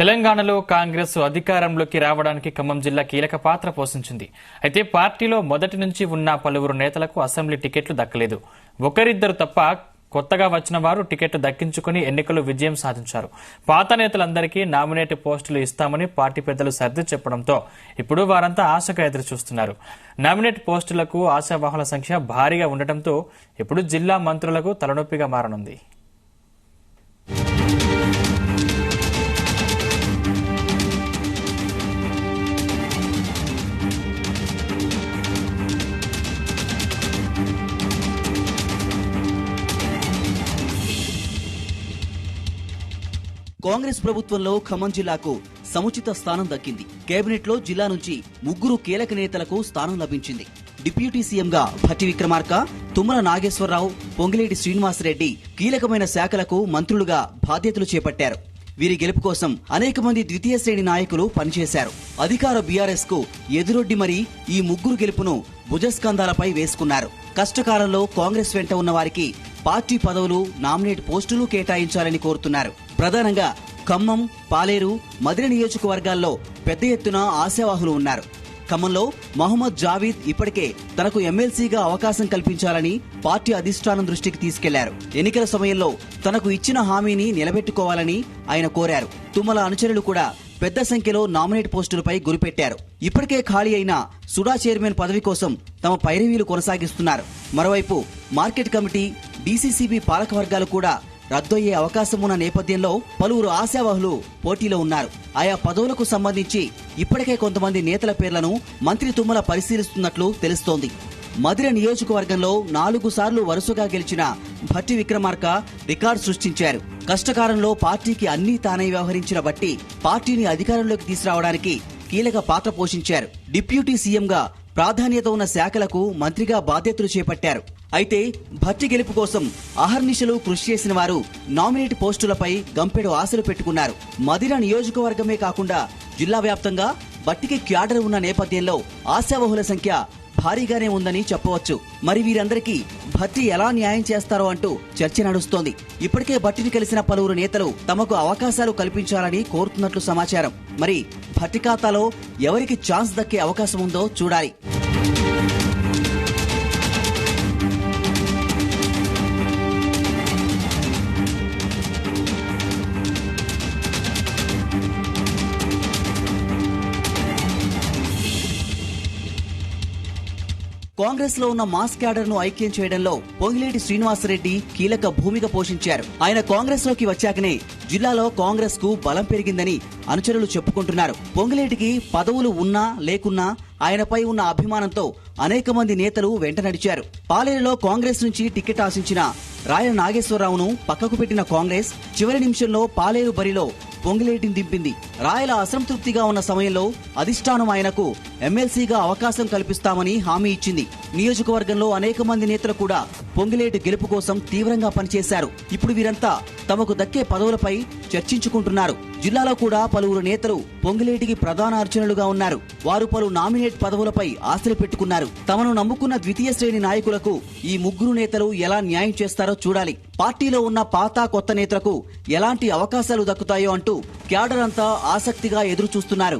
తెలంగాణలో కాంగ్రెస్ అధికారంలోకి రావడానికి ఖమ్మం జిల్లా కీలక పాత్ర పోషించింది. అయితే పార్టీలో మొదటి నుంచి ఉన్న పలువురు నేతలకు అసెంబ్లీ టికెట్లు దక్కలేదు. ఒకరిద్దరు తప్ప కొత్తగా వచ్చిన వారు టికెట్లు దక్కించుకుని ఎన్నికల్లో విజయం సాధించారు. పాత నేతలందరికీ నామినేట్ పోస్టులు ఇస్తామని పార్టీ పెద్దలు సర్ది చెప్పడంతో ఇప్పుడు వారంతా ఆశగా ఎదురుచూస్తున్నారు. నామినేట్ పోస్టులకు ఆశావాహుల సంఖ్య భారీగా ఉండటంతో ఇప్పుడు జిల్లా మంత్రులకు తలనొప్పిగా మారనుంది. కాంగ్రెస్ ప్రభుత్వంలో ఖమ్మం జిల్లాకు సముచిత స్థానం దక్కింది. కేబినెట్ లో జిల్లా నుంచి ముగ్గురు కీలక నేతలకు స్థానం లభించింది. డిప్యూటీ సీఎంగా భట్టి విక్రమార్క, తుమ్మల నాగేశ్వరరావు, పొంగిలేటి శ్రీనివాసరెడ్డి కీలకమైన శాఖలకు మంత్రులుగా బాధ్యతలు చేపట్టారు. వీరి గెలుపు కోసం అనేక మంది ద్వితీయ శ్రేణి నాయకులు పనిచేశారు. అధికార బీఆర్ఎస్ కు ఎదురొడ్డి మరీ ఈ ముగ్గురు గెలుపును భుజస్కంధాలపై వేసుకున్నారు. కష్టకాలంలో కాంగ్రెస్ వెంట ఉన్న వారికి పార్టీ పదవులు, నామినేట్ పోస్టులు కేటాయించాలని కోరుతున్నారు. ప్రధానంగా ఖమ్మం, పాలేరు, మదిర నియోజకవర్గాల్లో పెద్ద ఎత్తున ఆశావాహులు ఉన్నారు. ఖమ్మంలో మహమ్మద్ జావీద్ ఇప్పటికే తనకు ఎమ్మెల్సీగా అవకాశం కల్పించాలని పార్టీ అధిష్టానం దృష్టికి తీసుకెళ్లారు. ఎన్నికల సమయంలో తనకు ఇచ్చిన హామీని నిలబెట్టుకోవాలని ఆయన కోరారు. తుమ్మల అనుచరులు కూడా పెద్ద సంఖ్యలో నామినేట్ పోస్టులపై గురిపెట్టారు. ఇప్పటికే ఖాళీ అయిన సుడా చైర్మన్ పదవి కోసం తమ పైరవీలు కొనసాగిస్తున్నారు. మరోవైపు మార్కెట్ కమిటీ, డీసీసీబీ పాలకవర్గాలు కూడా రద్దయ్యే అవకాశం ఉన్న నేపథ్యంలో పలువురు ఆశావాహులు పోటీలో ఉన్నారు. ఆయా పదవులకు సంబంధించి ఇప్పటికే కొంతమంది నేతల పేర్లను మంత్రి తుమ్మల పరిశీలిస్తున్నట్లు తెలుస్తోంది. మదిర నియోజకవర్గంలో 4 సార్లు వరుసగా గెలిచిన భట్టి విక్రమార్క రికార్డు సృష్టించారు. కష్టకాలంలో పార్టీకి అన్నీ తానే వ్యవహరించిన బట్టి పార్టీని అధికారంలోకి తీసుకురావడానికి కీలక పాత్ర పోషించారు. డిప్యూటీ సీఎంగా ప్రాధాన్యత ఉన్న శాఖలకు మంత్రిగా బాధ్యతలు చేపట్టారు. అయితే భట్టి గెలుపు కోసం అహర్నిశలు కృషి చేసిన వారు నామినేట్ పోస్టులపై గంపెడు ఆశలు పెట్టుకున్నారు. మదిర నియోజకవర్గమే కాకుండా జిల్లా వ్యాప్తంగా భట్టికి క్యాడర్ ఉన్న నేపథ్యంలో ఆశావహుల సంఖ్య భారీగానే ఉందని చెప్పవచ్చు. మరి వీరందరికీ భట్టి ఎలా న్యాయం చేస్తారో అంటూ చర్చ నడుస్తోంది. ఇప్పటికే భట్టిని కలిసిన పలువురు నేతలు తమకు అవకాశాలు కల్పించాలని కోరుతున్నట్లు సమాచారం. మరి భట్టి ఖాతాలో ఎవరికి ఛాన్స్ దక్కే అవకాశం ఉందో చూడాలి. కాంగ్రెస్ లో ఉన్న మాస్ క్యాడర్ ను ఐక్యం చేయడంలో పొంగిలేటి శ్రీనివాసరెడ్డి కీలక భూమిక పోషించారు. ఆయన కాంగ్రెస్ లోకి వచ్చాకనే జిల్లాలో కాంగ్రెస్ కు బలం పెరిగిందని అనుచరులు చెప్పుకుంటున్నారు. పొంగిలేటికి పదవులు ఉన్నా లేకున్నా ఆయనపై ఉన్న అభిమానంతో అనేక మంది నేతలు వెంట నడిచారు. పాలేరులో కాంగ్రెస్ నుంచి టికెట్ ఆశించిన రాయల నాగేశ్వరరావును పక్కకు పెట్టిన కాంగ్రెస్ చివరి నిమిషంలో పాలేరు బరిలో పొంగిలేటిని దింపింది. రాయల అసంతృప్తిగా ఉన్న సమయంలో అధిష్టానం ఆయనకు ఎమ్మెల్సీగా అవకాశం కల్పిస్తామని హామీ ఇచ్చింది. నియోజకవర్గంలో అనేక మంది నేతలు కూడా పొంగిలేటి గెలుపు కోసం తీవ్రంగా పనిచేశారు. ఇప్పుడు వీరంతా తమకు దక్కే పదవులపై చర్చించుకుంటున్నారు. జిల్లాలో కూడా పలువురు నేతలు పొంగిలేటికి ప్రధాన అర్చనలుగా ఉన్నారు. వారు పలు నామినేట్ పదవులపై ఆశలు పెట్టుకున్నారు. తమను నమ్ముకున్న ద్వితీయ శ్రేణి నాయకులకు ఈ ముగ్గురు నేతలు ఎలా న్యాయం చేస్తారో చూడాలి. పార్టీలో ఉన్న పాత కొత్త నేతలకు ఎలాంటి అవకాశాలు దక్కుతాయో అంటూ క్యాడర్ అంతా ఆసక్తిగా ఎదురు చూస్తున్నారు.